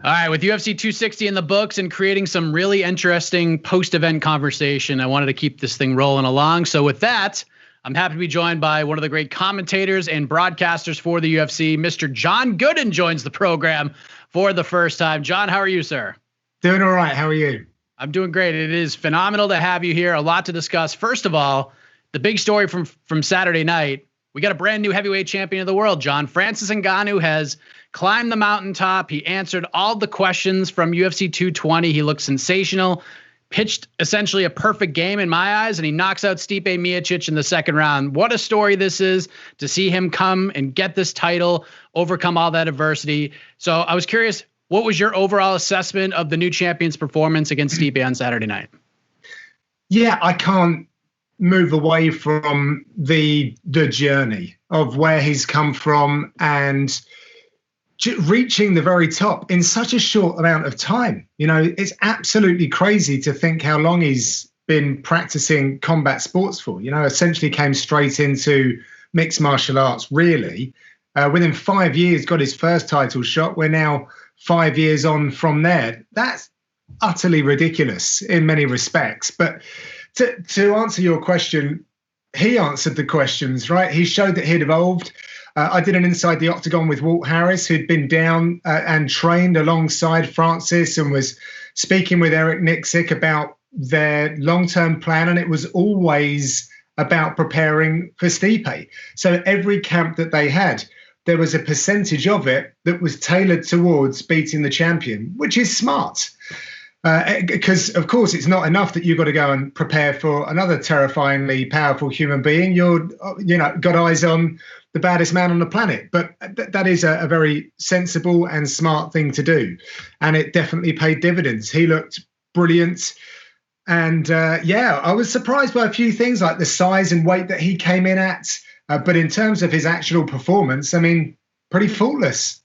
All right, with UFC 260 in the books and creating some really interesting post-event conversation, I wanted to keep this thing rolling along. So with that, I'm happy to be joined by one of the great commentators and broadcasters for the UFC. Mr. John Gooden joins the program for the first time. John, how are you, sir? Doing all right. How are you? I'm doing great. It is phenomenal to have you here. A lot to discuss. First of all, the big story from Saturday night, we got a brand new heavyweight champion of the world. John Francis Ngannou has climbed the mountaintop. He answered all the questions from UFC 220. He looked sensational, pitched essentially a perfect game in my eyes, and he knocks out Stipe Miocic in the second round. What a story this is to see him come and get this title, overcome all that adversity. So I was curious, what was your overall assessment of the new champion's performance against Stipe on Saturday night? Yeah, I can't move away from the journey of where he's come from and reaching the very top in such a short amount of time. You know, it's absolutely crazy to think how long he's been practicing combat sports for. You know, essentially came straight into mixed martial arts, really. Within 5 years, got his first title shot. We're now 5 years on from there. That's utterly ridiculous in many respects. But to answer your question, he answered the questions, right? He showed that he'd evolved. I did an Inside the Octagon with Walt Harris, who'd been down and trained alongside Francis and was speaking with Eric Nixick about their long-term plan. And it was always about preparing for Stipe. So every camp that they had, there was a percentage of it that was tailored towards beating the champion, which is smart. Because, of course, it's not enough that you've got to go and prepare for another terrifyingly powerful human being. Got eyes on the baddest man on the planet. But that is a very sensible and smart thing to do. And it definitely paid dividends. He looked brilliant. And, I was surprised by a few things like the size and weight that he came in at. But in terms of his actual performance, I mean, pretty faultless.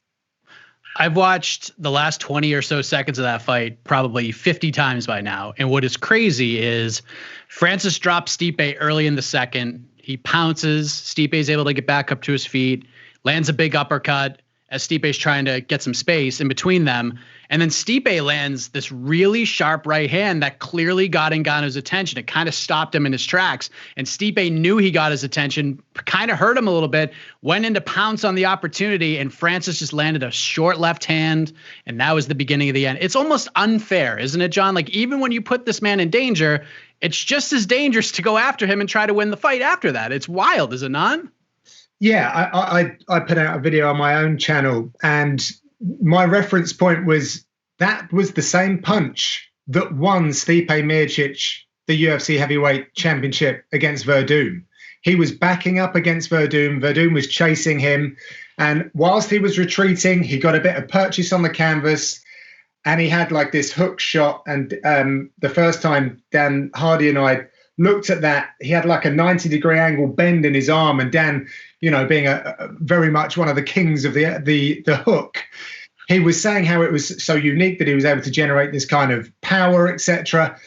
I've watched the last 20 or so seconds of that fight probably 50 times by now. And what is crazy is Francis drops Stipe early in the second. He pounces. Stipe is able to get back up to his feet, lands a big uppercut as Stipe's trying to get some space in between them. And then Stipe lands this really sharp right hand that clearly got Ngannou's attention. It kind of stopped him in his tracks. And Stipe knew he got his attention, kind of hurt him a little bit, went in to pounce on the opportunity, and Francis just landed a short left hand, and that was the beginning of the end. It's almost unfair, isn't it, John? Like, even when you put this man in danger, it's just as dangerous to go after him and try to win the fight after that. It's wild, is it not? Yeah, I put out a video on my own channel, and my reference point was that was the same punch that won Stipe Miocic the UFC heavyweight championship against Verdum. He was backing up against Verdum. Verdum was chasing him. And whilst he was retreating, he got a bit of purchase on the canvas, and he had like this hook shot. And the first time Dan Hardy and I looked at that, he had like a 90-degree angle bend in his arm, and Dan, you know, being a very much one of the kings of the hook, he was saying how it was so unique that he was able to generate this kind of power, etc.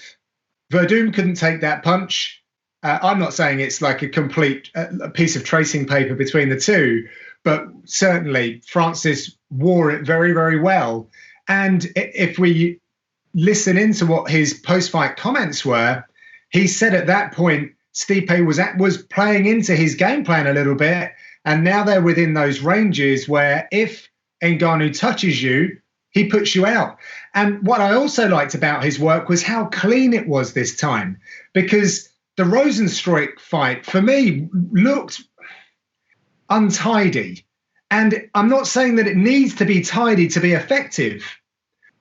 Verdum couldn't take that punch. I'm not saying it's like a complete piece of tracing paper between the two, but certainly Francis wore it very, very well. And if we listen into what his post-fight comments were, he said at that point, Stipe was playing into his game plan a little bit, and now they're within those ranges where if Ngannou touches you, he puts you out. And what I also liked about his work was how clean it was this time, because the Rosenstruik fight, for me, looked untidy. And I'm not saying that it needs to be tidy to be effective,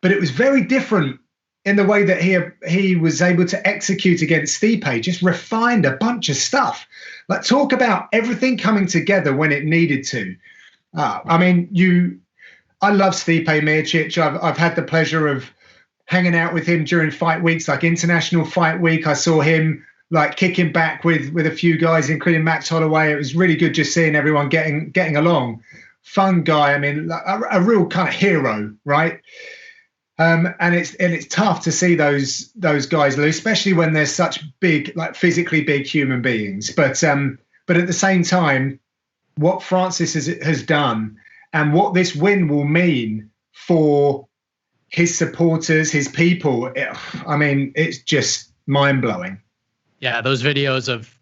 but it was very different in the way that he was able to execute against Stipe. Just refined a bunch of stuff. Like, talk about everything coming together when it needed to. I love Stipe Miocic. I've had the pleasure of hanging out with him during fight weeks, like International Fight Week. I saw him like kicking back with a few guys, including Max Holloway. It was really good just seeing everyone getting along. Fun guy. I mean, a real kind of hero, right? And it's tough to see those guys lose, especially when they're such big, like physically big human beings. But at the same time, what Francis has done and what this win will mean for his supporters, his people. I mean, it's just mind blowing. Yeah, those videos of,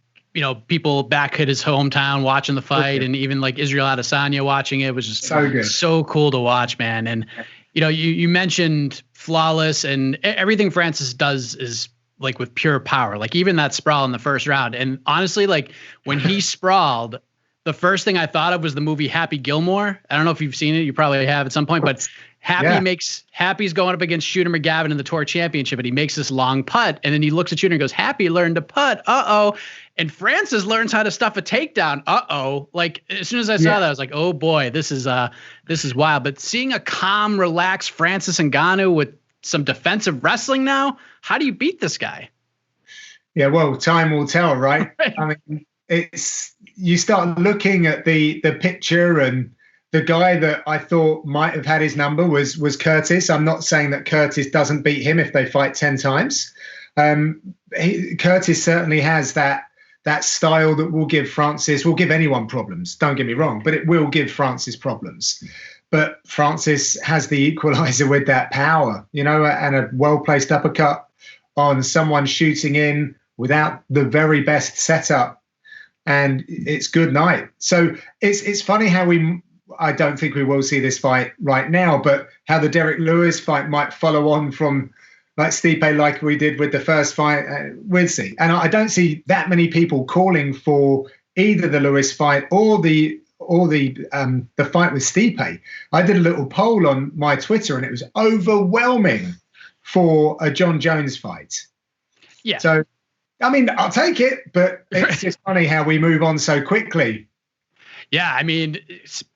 people back at his hometown watching the fight, and even like Israel Adesanya watching it was just so good, so cool to watch, man. And you mentioned flawless, and everything Francis does is like with pure power. Like even that sprawl in the first round. And honestly, like when he sprawled, the first thing I thought of was the movie Happy Gilmore. I don't know if you've seen it. You probably have at some point, but Happy's going up against Shooter McGavin in the Tour Championship, and he makes this long putt, and then he looks at Shooter and goes, Happy learned to putt. Uh-oh. And Francis learns how to stuff a takedown. Uh-oh. Like as soon as I saw that, I was like, oh boy, this is wild. But seeing a calm, relaxed Francis Ngannou with some defensive wrestling now, how do you beat this guy? Yeah, well, time will tell, right? I mean, you start looking at the picture, and the guy that I thought might have had his number was Curtis. I'm not saying that Curtis doesn't beat him if they fight 10 times. Curtis certainly has that style that will give anyone problems. Don't get me wrong, but it will give Francis problems. But Francis has the equalizer with that power, and a well-placed uppercut on someone shooting in without the very best setup. And it's good night. So it's funny how I don't think we will see this fight right now, but how the Derek Lewis fight might follow on from like Stipe, like we did with the first fight. We'll see. And I don't see that many people calling for either the Lewis fight or the fight with Stipe. I did a little poll on my Twitter, and it was overwhelming for a Jon Jones fight. Yeah. So, I mean, I'll take it, but it's just funny how we move on so quickly. Yeah, I mean,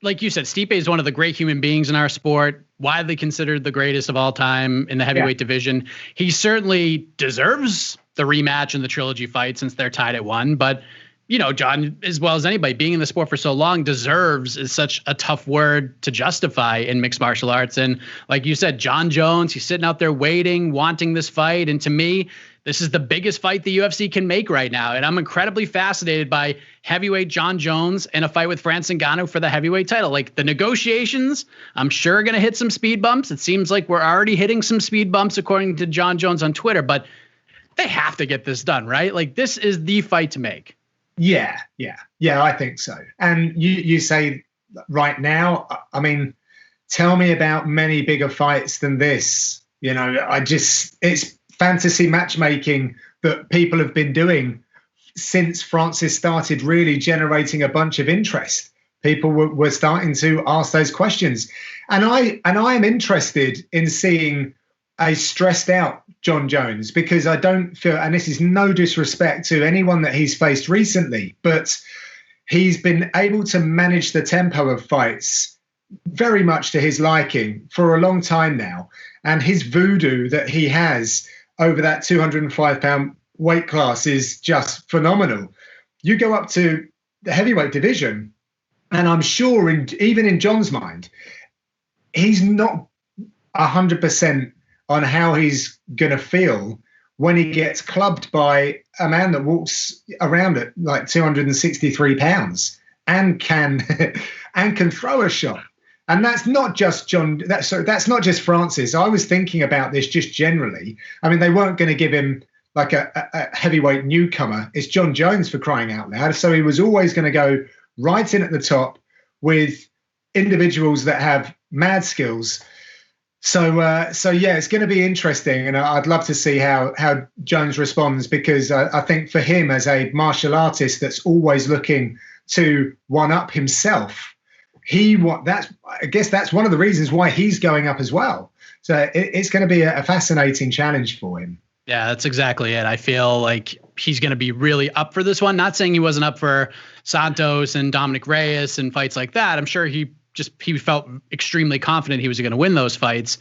like you said, Stipe is one of the great human beings in our sport, widely considered the greatest of all time in the heavyweight division. He certainly deserves the rematch in the trilogy fight since they're tied at 1. But, Jon, as well as anybody, being in the sport for so long, deserves is such a tough word to justify in mixed martial arts. And like you said, Jon Jones, he's sitting out there waiting, wanting this fight. And to me, this is the biggest fight the UFC can make right now. And I'm incredibly fascinated by heavyweight Jon Jones and a fight with Francis Ngannou for the heavyweight title. Like the negotiations, I'm sure are going to hit some speed bumps. It seems like we're already hitting some speed bumps according to Jon Jones on Twitter, but they have to get this done, right? Like this is the fight to make. Yeah, I think so. And you say right now, I mean, tell me about many bigger fights than this. It's fantasy matchmaking that people have been doing since Francis started really generating a bunch of interest. People were starting to ask those questions. And I am interested in seeing a stressed out Jon Jones, because I don't feel, and this is no disrespect to anyone that he's faced recently, but he's been able to manage the tempo of fights very much to his liking for a long time now. And his voodoo that he has over that 205-pound weight class is just phenomenal. You go up to the heavyweight division, and I'm sure even in Jon's mind, he's not 100% on how he's going to feel when he gets clubbed by a man that walks around at like 263 pounds and can throw a shot. And that's not just Jon. That's not just Francis. I was thinking about this just generally. I mean, they weren't going to give him like a heavyweight newcomer. It's Jon Jones, for crying out loud. So he was always going to go right in at the top with individuals that have mad skills. So yeah, it's going to be interesting, and I'd love to see how Jones responds, because I think for him as a martial artist that's always looking to one up himself, I guess that's one of the reasons why he's going up as well. So it's going to be a fascinating challenge for him. Yeah, that's exactly it. I feel like he's going to be really up for this one. Not saying he wasn't up for Santos and Dominic Reyes and fights like that. I'm sure he felt extremely confident he was going to win those fights.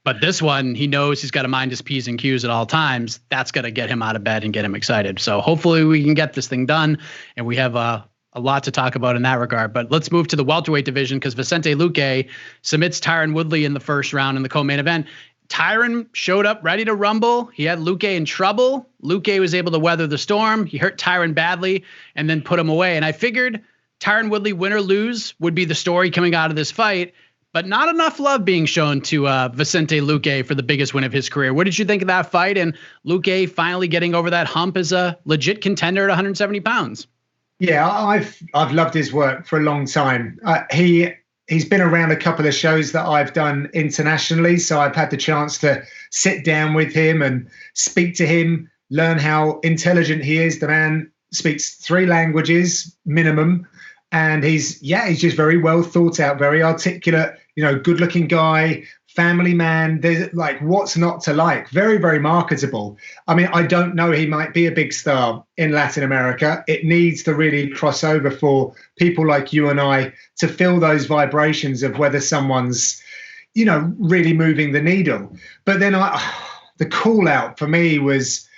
But this one, he knows he's got to mind his P's and Q's at all times. That's going to get him out of bed and get him excited. So hopefully we can get this thing done. And we have a lot to talk about in that regard. But let's move to the welterweight division, because Vicente Luque submits Tyron Woodley in the first round in the co-main event. Tyron showed up ready to rumble. He had Luque in trouble. Luque was able to weather the storm. He hurt Tyron badly and then put him away. And I figured Tyron Woodley, win or lose, would be the story coming out of this fight. but not enough love being shown to Vicente Luque for the biggest win of his career. What did you think of that fight? And Luque finally getting over that hump as a legit contender at 170 pounds. Yeah, I've loved his work for a long time. He's been around a couple of shows that I've done internationally, so I've had the chance to sit down with him and speak to him, learn how intelligent he is. The man speaks 3 languages minimum, and he's just very well thought out, very articulate, good looking guy, family man. There's like, what's not to like? Very, very marketable. I mean, I don't know, he might be a big star in Latin America. It needs to really cross over for people like you and I to feel those vibrations of whether someone's, really moving the needle. But then the call out for me was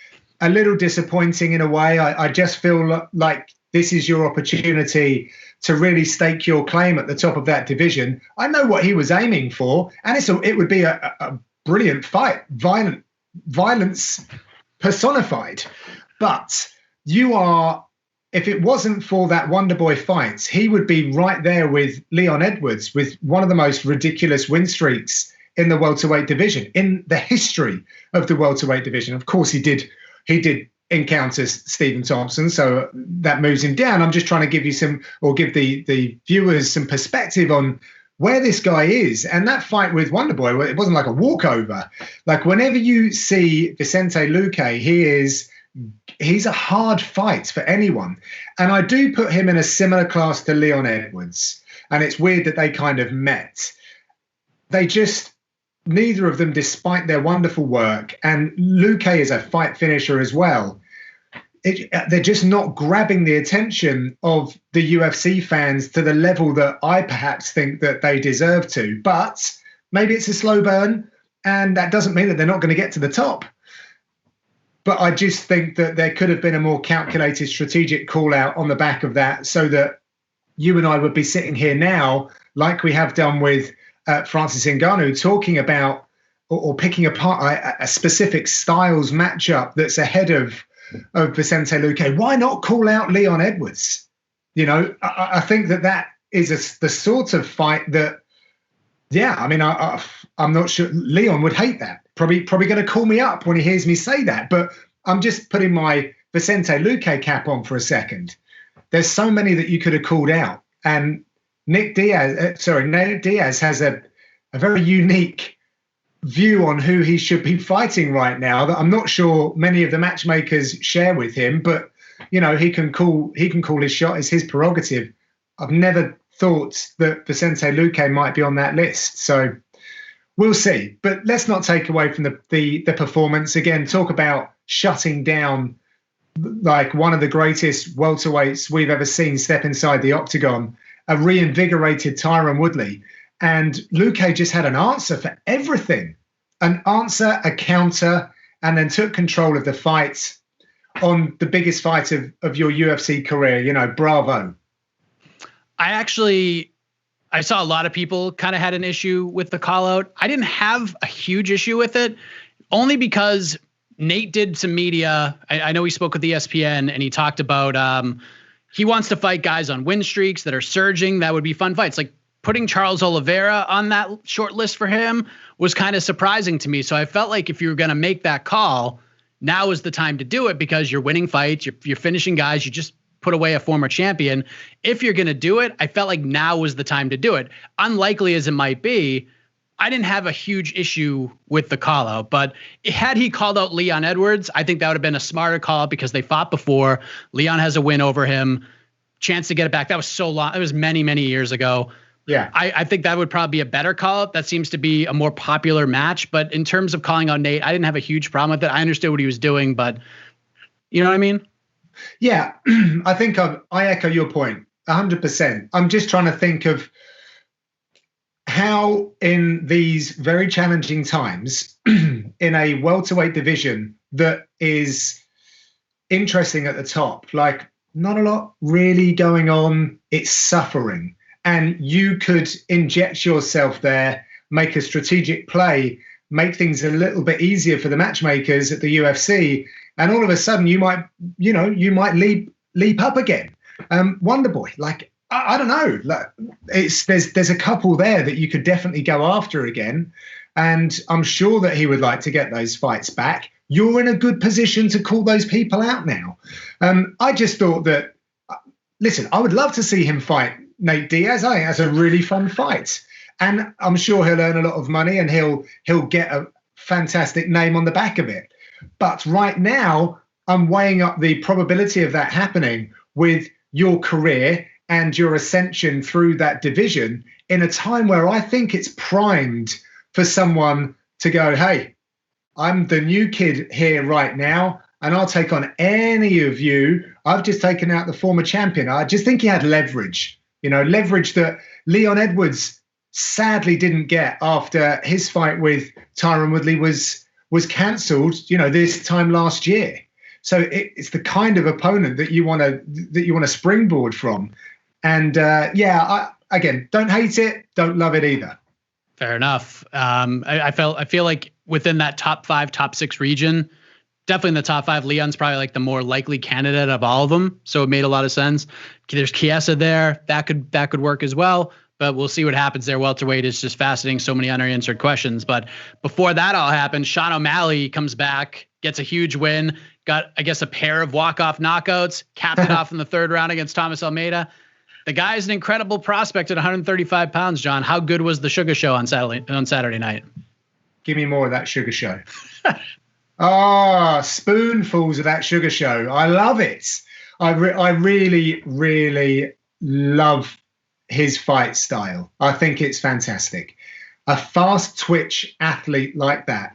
a little disappointing in a way. I just feel like this is your opportunity to really stake your claim at the top of that division. I know what he was aiming for, and it would be a brilliant fight, violence personified. But if it wasn't for that Wonderboy fight, he would be right there with Leon Edwards, with one of the most ridiculous win streaks in the welterweight division, in the history of the welterweight division. Of course, he did encounters Stephen Thompson, so that moves him down. I'm just trying to give the viewers some perspective on where this guy is. And that fight with Wonderboy, it wasn't like a walkover. Like, whenever you see Vicente Luque, he's a hard fight for anyone. And I do put him in a similar class to Leon Edwards. And it's weird that they kind of met. Neither of them, despite their wonderful work, and Luque is a fight finisher as well, they're just not grabbing the attention of the UFC fans to the level that I perhaps think that they deserve to. But maybe it's a slow burn, and that doesn't mean that they're not going to get to the top. But I just think that there could have been a more calculated strategic call out on the back of that, so that you and I would be sitting here now, like we have done with Francis Ngannou, talking about or picking apart a specific styles matchup that's ahead of Vicente Luque. Why not call out Leon Edwards? I think that is the sort of fight that, I'm not sure Leon would hate that. Probably going to call me up when he hears me say that. But I'm just putting my Vicente Luque cap on for a second. There's so many that you could have called out, and Nate Diaz has a very unique view on who he should be fighting right now that I'm not sure many of the matchmakers share with him. But he can call his shot. It's his prerogative. I've never thought that Vicente Luque might be on that list, so we'll see. But let's not take away from the performance. Again, talk about shutting down like one of the greatest welterweights we've ever seen step inside the octagon. A reinvigorated Tyron Woodley. And Luque just had an answer for everything. An answer, a counter, and then took control of the fight on the biggest fight of your UFC career. Bravo. I saw a lot of people kind of had an issue with the call out. I didn't have a huge issue with it, only because Nate did some media. I know he spoke with ESPN, and he talked about he wants to fight guys on win streaks that are surging. That would be fun fights. Like, putting Charles Oliveira on that short list for him was kind of surprising to me. So I felt like if you were going to make that call, now is the time to do it, because you're winning fights, you're finishing guys, you just put away a former champion. If you're going to do it, I felt like now was the time to do it. Unlikely as it might be, I didn't have a huge issue with the call out, but had he called out Leon Edwards, I think that would have been a smarter call, because they fought before. Leon has a win over him, chance to get it back. That was so long. It was many, many years ago. Yeah, I think that would probably be a better call out. That seems to be a more popular match. But in terms of calling out Nate, I didn't have a huge problem with it. I understood what he was doing, but you know what I mean? Yeah, I think I echo your point 100%. I'm just trying to think of how, in these very challenging times, in a welterweight division that is interesting at the top, like not a lot really going on, it's suffering. And you could inject yourself there, make a strategic play, make things a little bit easier for the matchmakers at the UFC, and all of a sudden you might leap up again. Wonderboy, like I don't know. Like, there's a couple there that you could definitely go after again, and I'm sure that he would like to get those fights back. You're in a good position to call those people out now. I just thought that, listen, I would love to see him fight Nate Diaz. I think that's a really fun fight, and I'm sure he'll earn a lot of money and he'll get a fantastic name on the back of it. But right now, I'm weighing up the probability of that happening with your career and your ascension through that division in a time where I think it's primed for someone to go, hey, I'm the new kid here right now, and I'll take on any of you. I've just taken out the former champion. I just think he had leverage, leverage that Leon Edwards sadly didn't get after his fight with Tyron Woodley was cancelled, this time last year. So it's the kind of opponent that you want to springboard from. And again, don't hate it, don't love it either. Fair enough. I feel like within that top 5, top 6 region, definitely in the top 5, Leon's probably like the more likely candidate of all of them. So it made a lot of sense. There's Chiesa there. That could work as well. But we'll see what happens there. Welterweight is just fascinating. So many unanswered questions. But before that all happens, Sean O'Malley comes back, gets a huge win, got, I guess, a pair of walk-off knockouts, capped it off in the 3rd round against Thomas Almeida. The guy is an incredible prospect at 135 pounds, John. How good was the Sugar Show on Saturday night? Give me more of that Sugar Show. Spoonfuls of that Sugar Show. I love it. I really, really love his fight style. I think it's fantastic. A fast twitch athlete like that,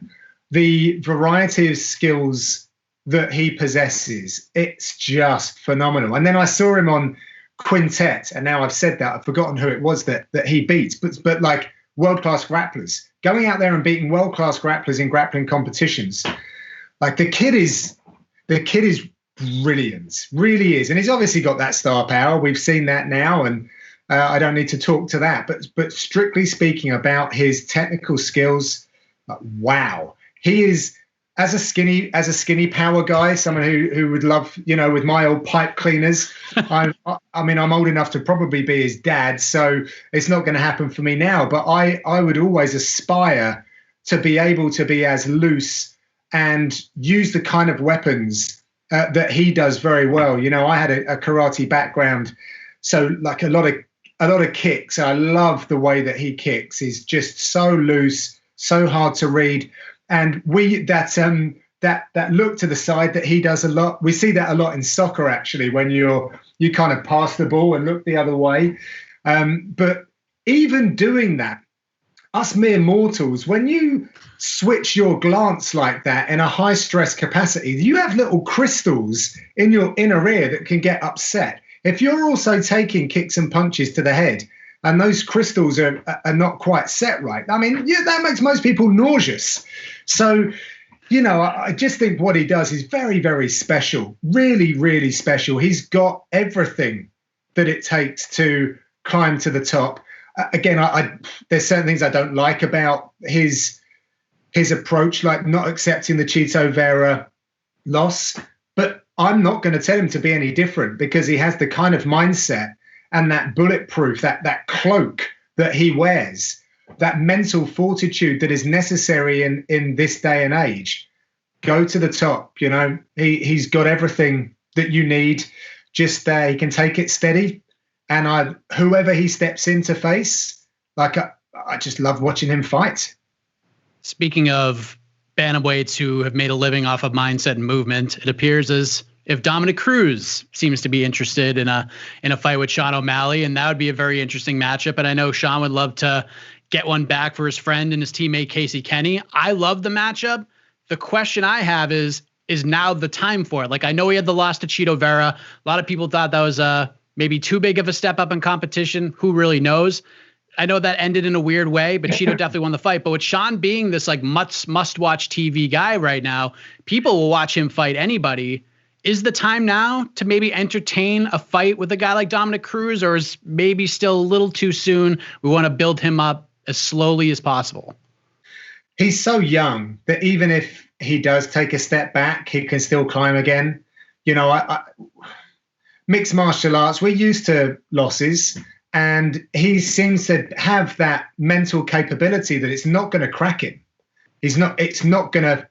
the variety of skills that he possesses, it's just phenomenal. And then I saw him on Quintet, and now I've said that, I've forgotten who it was that he beats, but like world-class grapplers, going out there and beating world-class grapplers in grappling competitions. Like the kid is brilliant, really is. And he's obviously got that star power. We've seen that now, and I don't need to talk to that, but strictly speaking about his technical skills, wow. He is, as a skinny power guy, someone who would love, with my old pipe cleaners. I'm old enough to probably be his dad, so it's not going to happen for me now. But I would always aspire to be able to be as loose and use the kind of weapons that he does very well. I had a karate background, so like a lot of kicks. I love the way that he kicks. He's just so loose, so hard to read. And that look to the side that he does a lot. We see that a lot in soccer, actually, when you kind of pass the ball and look the other way. But even doing that, us mere mortals, when you switch your glance like that in a high stress capacity, you have little crystals in your inner ear that can get upset. If you're also taking kicks and punches to the head, and those crystals are not quite set right, that makes most people nauseous. So, I just think what he does is very, very special, really, really special. He's got everything that it takes to climb to the top. Again, there's certain things I don't like about his approach, like not accepting the Chito Vera loss. But I'm not going to tell him to be any different, because he has the kind of mindset and that bulletproof, that cloak that he wears, that mental fortitude that is necessary in this day and age. Go to the top. He's got everything that you need. Just he can take it steady. And whoever he steps in to face, I just love watching him fight. Speaking of bantamweights who have made a living off of mindset and movement, it appears as if Dominic Cruz seems to be interested in a fight with Sean O'Malley, and that would be a very interesting matchup. And I know Sean would love to get one back for his friend and his teammate Casey Kenny. I love the matchup. The question I have is now the time for it? Like, I know he had the loss to Chito Vera. A lot of people thought that was maybe too big of a step up in competition. Who really knows? I know that ended in a weird way, but Chito definitely won the fight. But with Sean being this like must-watch TV guy right now, people will watch him fight anybody. Is the time now to maybe entertain a fight with a guy like Dominic Cruz, or is maybe still a little too soon? We want to build him up as slowly as possible. He's so young that even if he does take a step back, he can still climb again. mixed martial arts, we're used to losses, and he seems to have that mental capability that it's not going to crack him. It's not going to,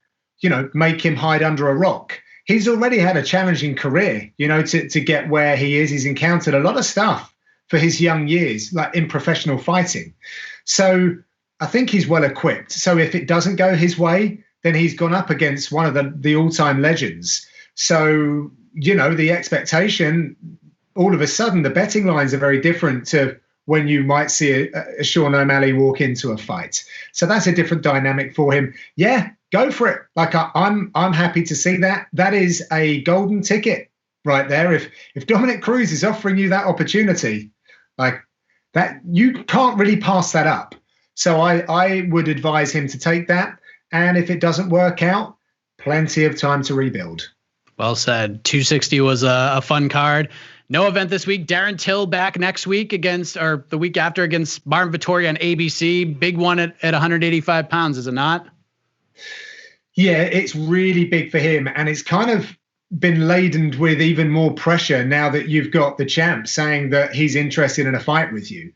make him hide under a rock. He's already had a challenging career, to get where he is. He's encountered a lot of stuff for his young years, like in professional fighting. So I think he's well equipped. So if it doesn't go his way, then he's gone up against one of the all-time legends. So, the expectation, all of a sudden, the betting lines are very different to when you might see a Sean O'Malley walk into a fight. So that's a different dynamic for him. Yeah, go for it. Like I'm happy to see that. That is a golden ticket right there. If Dominic Cruz is offering you that opportunity, like that, you can't really pass that up. So I would advise him to take that. And if it doesn't work out, plenty of time to rebuild. Well said. 260 was a fun card. No event this week. Darren Till back next week the week after against Marvin Vettori on ABC. Big one at 185 pounds, is it not? Yeah, it's really big for him. And it's kind of been laden with even more pressure now that you've got the champ saying that he's interested in a fight with you.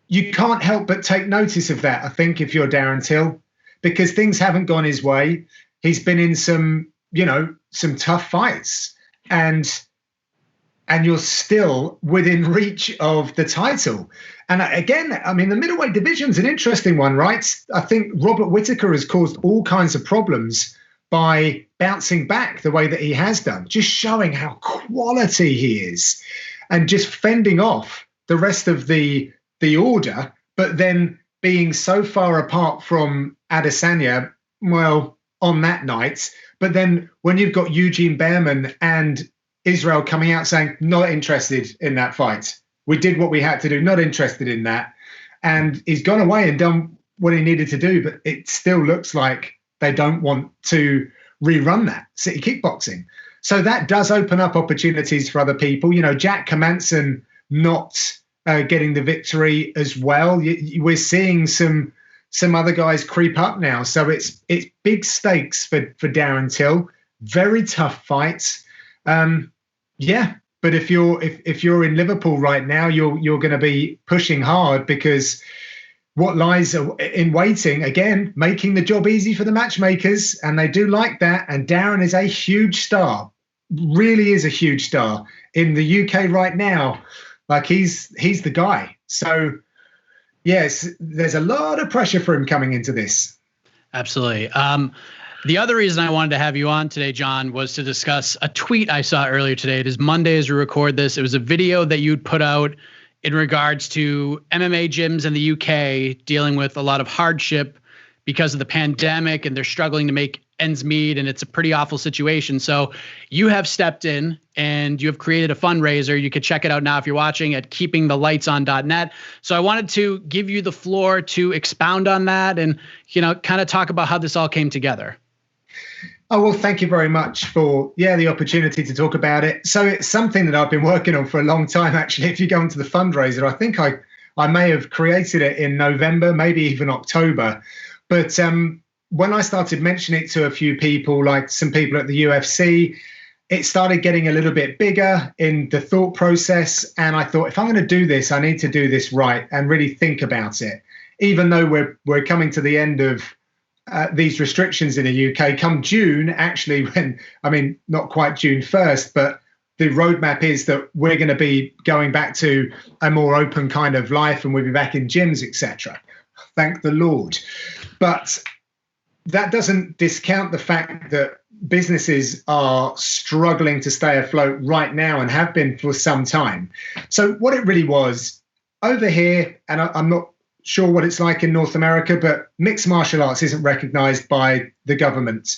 You can't help but take notice of that, I think, if you're Darren Till, because things haven't gone his way. He's been in some tough fights, and you're still within reach of the title. And again, I mean, the middleweight division's an interesting one, right? I think Robert Whittaker has caused all kinds of problems by bouncing back the way that he has done, just showing how quality he is and just fending off the rest of the order, but then being so far apart from Adesanya, well, on that night. But then when you've got Eugene Behrman and Israel coming out saying, not interested in that fight. We did what we had to do, not interested in that. And he's gone away and done what he needed to do, but it still looks like they don't want to rerun that city kickboxing. So that does open up opportunities for other people. Jack Hermansson not getting the victory as well. We're seeing some other guys creep up now. So it's big stakes for Darren Till. Very tough fights. Yeah, but if you're in Liverpool right now, you're going to be pushing hard, because what lies in waiting, again, making the job easy for the matchmakers, and they do like that. And Darren is a huge star, really is a huge star in the UK right now. Like he's the guy. So yes, there's a lot of pressure for him coming into this. Absolutely. The other reason I wanted to have you on today, John, was to discuss a tweet I saw earlier today. It is Monday as we record this. It was a video that you'd put out in regards to MMA gyms in the UK dealing with a lot of hardship because of the pandemic, and they're struggling to make ends meet, and it's a pretty awful situation. So you have stepped in and you have created a fundraiser. You could check it out now if you're watching at keepingthelightson.net. So I wanted to give you the floor to expound on that and, kind of talk about how this all came together. Oh, well, thank you very much for, the opportunity to talk about it. So it's something that I've been working on for a long time, actually. If you go into the fundraiser, I think I may have created it in November, maybe even October. But when I started mentioning it to a few people, like some people at the UFC, it started getting a little bit bigger in the thought process. And I thought, if I'm going to do this, I need to do this right and really think about it. Even though we're coming to the end of these restrictions in the UK, come June, actually, not quite June 1st, but the roadmap is that we're going to be going back to a more open kind of life, and we'll be back in gyms, etc. Thank the Lord. But that doesn't discount the fact that businesses are struggling to stay afloat right now and have been for some time. So what it really was over here, and I'm not sure what it's like in North America, but mixed martial arts isn't recognized by the government.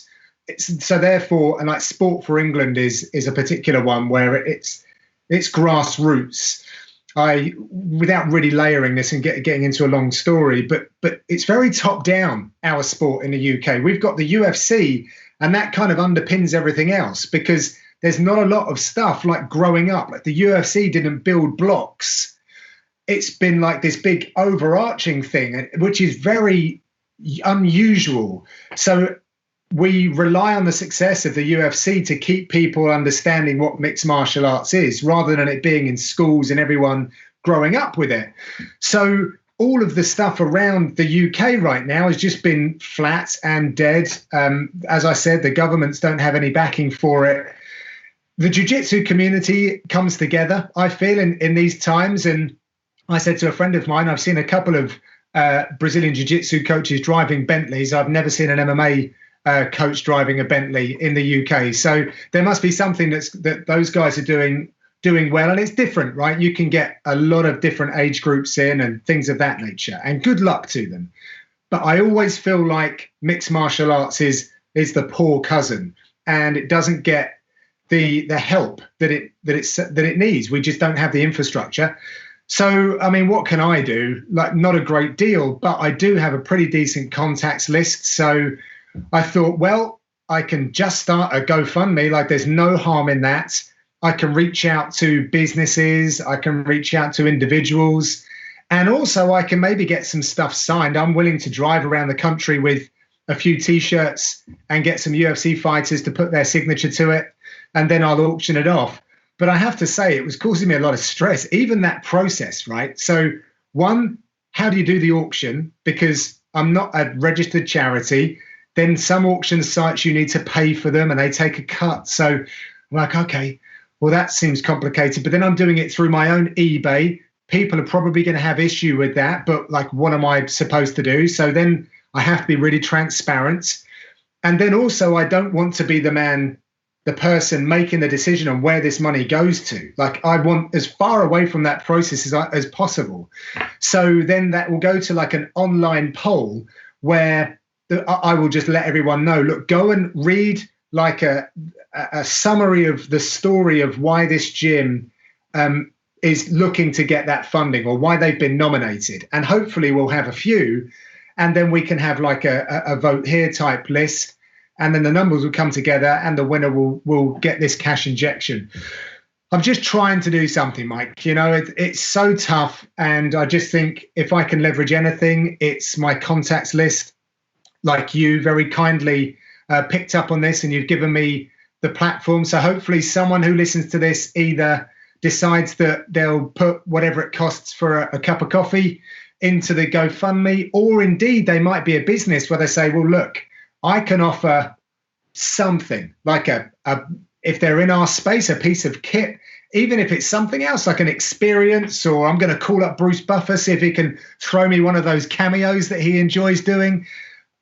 So therefore, and like Sport for England is a particular one where it's grassroots. Without really layering this and getting into a long story, but it's very top down, our sport in the UK. We've got the UFC, and that kind of underpins everything else, because there's not a lot of stuff like growing up. Like the UFC didn't build blocks. It's been like this big overarching thing, which is very unusual. So we rely on the success of the UFC to keep people understanding what mixed martial arts is, rather than it being in schools and everyone growing up with it. So all of the stuff around the UK right now has just been flat and dead. As I said, the governments don't have any backing for it. The jiu-jitsu community comes together, I feel, in these times. And I said to a friend of mine, I've seen a couple of Brazilian jiu-jitsu coaches driving Bentleys. I've never seen an MMA coach driving a Bentley in the UK. So there must be something that those guys are doing well, and it's different, right? You can get a lot of different age groups in and things of that nature, and good luck to them. But I always feel like mixed martial arts is the poor cousin, and it doesn't get the help that it needs. We just don't have the infrastructure. So, I mean, what can I do? Like, not a great deal, but I do have a pretty decent contacts list. So I thought, well, I can just start a GoFundMe. Like, there's no harm in that. I can reach out to businesses. I can reach out to individuals. And also I can maybe get some stuff signed. I'm willing to drive around the country with a few T-shirts and get some UFC fighters to put their signature to it. And then I'll auction it off. But I have to say, it was causing me a lot of stress, even that process, right? So one, how do you do the auction? Because I'm not a registered charity. Then some auction sites, you need to pay for them and they take a cut. So I'm like, okay, well, that seems complicated. But then I'm doing it through my own eBay. People are probably going to have issue with that. But like, what am I supposed to do? So then I have to be really transparent. And then also, I don't want to be the person making the decision on where this money goes to. Like, I want as far away from that process as possible. So then that will go to like an online poll where I will just let everyone know, look, go and read like a summary of the story of why this gym is looking to get that funding, or why they've been nominated. And hopefully we'll have a few, and then we can have like a vote here type list. And then the numbers will come together and the winner will get this cash injection. I'm just trying to do something, Mike. You know, it's so tough. And I just think if I can leverage anything, it's my contacts list. Like, you very kindly picked up on this and you've given me the platform. So hopefully someone who listens to this either decides that they'll put whatever it costs for a cup of coffee into the GoFundMe, or indeed they might be a business where they say, well, look, I can offer something like if they're in our space, a piece of kit, even if it's something else like an experience, or I'm going to call up Bruce Buffer, see if he can throw me one of those cameos that he enjoys doing.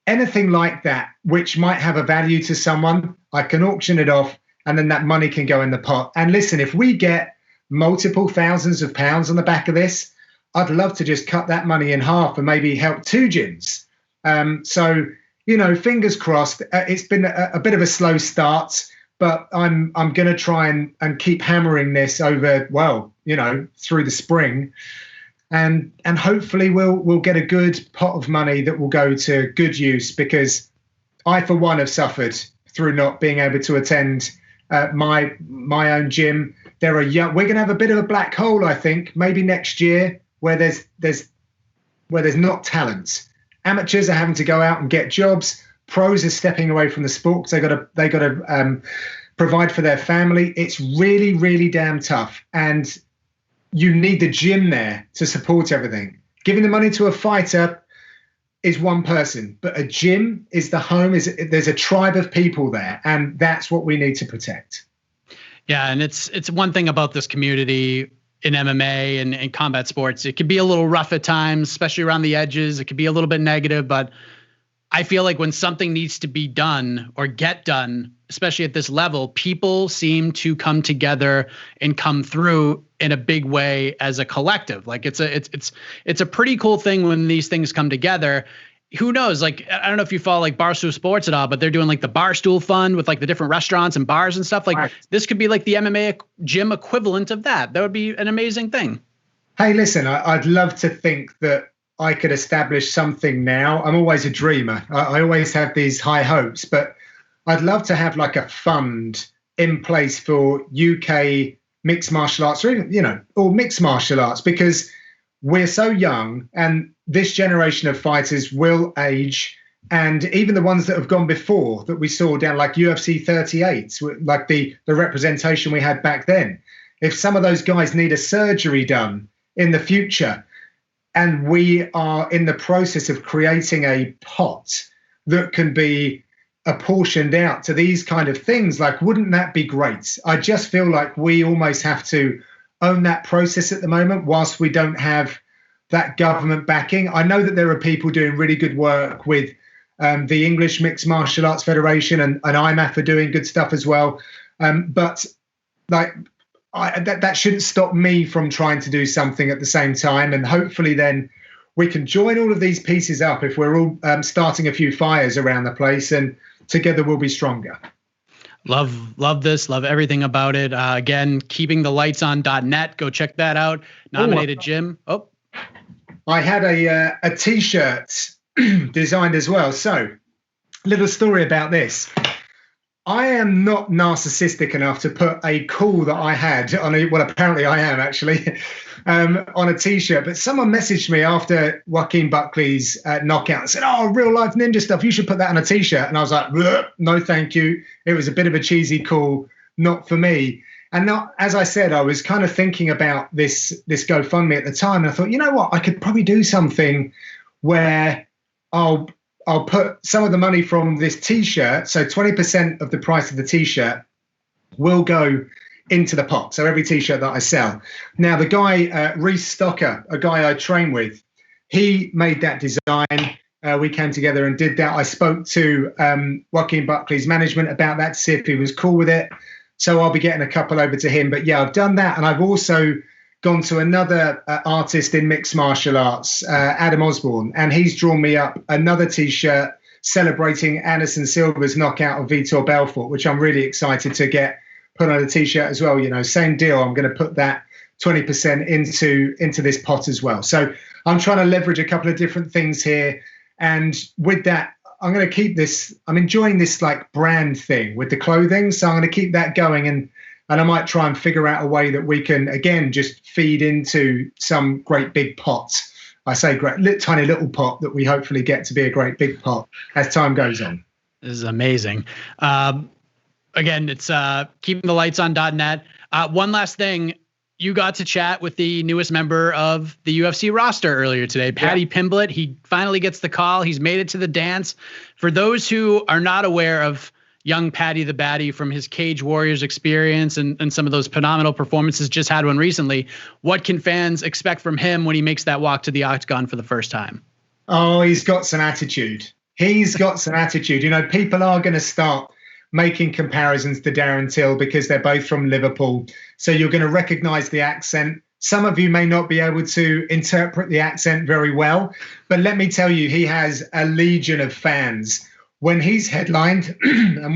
Anything like that, which might have a value to someone, I can auction it off, and then that money can go in the pot. And listen, if we get multiple thousands of pounds on the back of this, I'd love to just cut that money in half and maybe help two gyms. So, you know, fingers crossed. It's been a bit of a slow start, but I'm going to try and keep hammering this over, well, you know, through the spring. And hopefully we'll get a good pot of money that will go to good use, because I, for one, have suffered through not being able to attend my own gym. We're going to have a bit of a black hole, I think, maybe next year, where there's not talent. Amateurs are having to go out and get jobs. Pros are stepping away from the sport because they got to provide for their family. It's really, really damn tough, and you need the gym there to support everything. Giving the money to a fighter is one person, but a gym is the home. There's a tribe of people there, and that's what we need to protect. Yeah, and it's one thing about this community in MMA and combat sports. It can be a little rough at times, especially around the edges. It could be a little bit negative, but I feel like when something needs to be done or get done, especially at this level, people seem to come together and come through in a big way as a collective. Like, it's a pretty cool thing when these things come together. Who knows? Like, I don't know if you follow like Barstool Sports at all, but they're doing like the Barstool Fund with like the different restaurants and bars and stuff. Like, right. This could be like the MMA gym equivalent of that. That would be an amazing thing. Hey, listen, I'd love to think that I could establish something now. I'm always a dreamer. I always have these high hopes, but I'd love to have like a fund in place for UK mixed martial arts, or even, you know, or mixed martial arts, because we're so young and this generation of fighters will age. And even the ones that have gone before that we saw down like UFC 38, like the representation we had back then, if some of those guys need a surgery done in the future, and we are in the process of creating a pot that can be apportioned out to these kind of things, like, wouldn't that be great? I just feel like we almost have to own that process at the moment whilst we don't have that government backing. I know that there are people doing really good work with the English Mixed Martial Arts Federation and IMAF are doing good stuff as well. But like, that shouldn't stop me from trying to do something at the same time. And hopefully then we can join all of these pieces up if we're all starting a few fires around the place, and together we'll be stronger. Love this. Love everything about it. Again, keepingthelightson.net. Go check that out. Nominated Jim. Oh, I had a T-shirt designed as well. So, little story about this. I am not narcissistic enough to put a call that I had on well, apparently I am actually, on a T-shirt. But someone messaged me after Joaquin Buckley's knockout and said, "Oh, real life ninja stuff. You should put that on a T-shirt." And I was like, "No, thank you." It was a bit of a cheesy call, not for me. And not, as I said, I was kind of thinking about this GoFundMe at the time, and I thought, you know what, I could probably do something where I'll put some of the money from this T-shirt, so 20% of the price of the T-shirt will go into the pot. So every T-shirt that I sell. Now, the guy, Reese Stocker, a guy I train with, he made that design. We came together and did that. I spoke to Joaquin Buckley's management about that to see if he was cool with it. So I'll be getting a couple over to him. But yeah, I've done that. And I've also gone to another artist in mixed martial arts, Adam Osborne, and he's drawn me up another T-shirt celebrating Anderson Silva's knockout of Vitor Belfort, which I'm really excited to get put on a T-shirt as well. You know, same deal. I'm going to put that 20% into this pot as well. So I'm trying to leverage a couple of different things here. And with that, I'm going to keep this. I'm enjoying this like brand thing with the clothing. So I'm going to keep that going, and I might try and figure out a way that we can, again, just feed into some great big pot. I say great, tiny little pot that we hopefully get to be a great big pot as time goes on. This is amazing. Again, it's keepingthelightson.net. One last thing. You got to chat with the newest member of the UFC roster earlier today, Paddy Pimblett. He finally gets the call. He's made it to the dance. For those who are not aware of young Paddy the Baddy from his Cage Warriors experience and some of those phenomenal performances, just had one recently, what can fans expect from him when he makes that walk to the octagon for the first time? Oh, he's got some attitude. He's got some attitude. You know, people are going to start making comparisons to Darren Till because they're both from Liverpool. So you're going to recognize the accent. Some of you may not be able to interpret the accent very well, but let me tell you, he has a legion of fans. When he's headlined and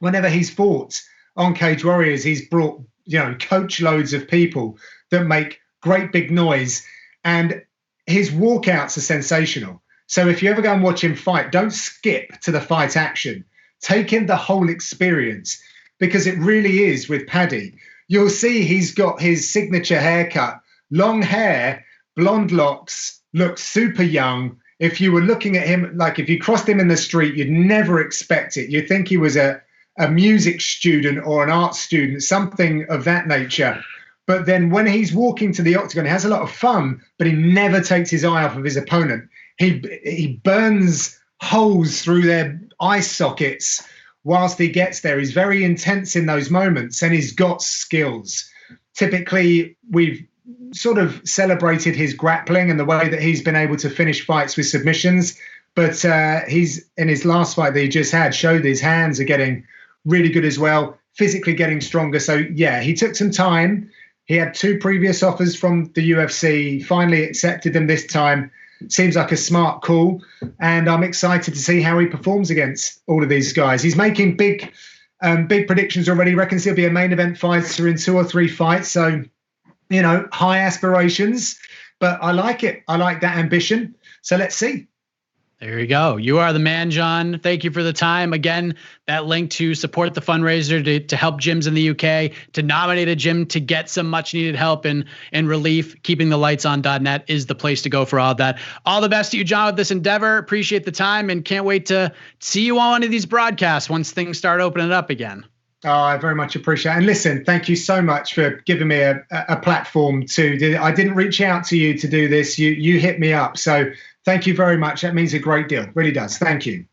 whenever he's fought on Cage Warriors, he's brought, you know, coach loads of people that make great big noise, and his walkouts are sensational. So if you ever go and watch him fight, don't skip to the fight action. Take in the whole experience, because it really is with Paddy. You'll see he's got his signature haircut, long hair, blonde locks, looks super young. If you were looking at him, like if you crossed him in the street, you'd never expect it. You'd think he was a music student or an art student, something of that nature. But then when he's walking to the octagon, he has a lot of fun, but he never takes his eye off of his opponent. He burns holes through their eye sockets whilst he gets there. He's very intense in those moments, and he's got skills. Typically, we've sort of celebrated his grappling and the way that he's been able to finish fights with submissions. But he's, in his last fight that he just had, showed his hands are getting really good as well, physically getting stronger. So, yeah, he took some time. He had 2 previous offers from the UFC, finally accepted them this time. Seems like a smart call, and I'm excited to see how he performs against all of these guys. He's making big predictions already. Reckons he'll be a main event fighter in 2 or 3 fights. So, you know, high aspirations, but I like it. I like that ambition. So let's see. There you go. You are the man, John. Thank you for the time. Again, that link to support the fundraiser to help gyms in the UK, to nominate a gym to get some much needed help and relief, keepingthelightson.net is the place to go for all of that. All the best to you, John, with this endeavor. Appreciate the time and can't wait to see you on one of these broadcasts once things start opening up again. Oh, I very much appreciate it. And listen, thank you so much for giving me a platform to do. I didn't reach out to you to do this. You hit me up. So thank you very much. That means a great deal. Really does. Thank you.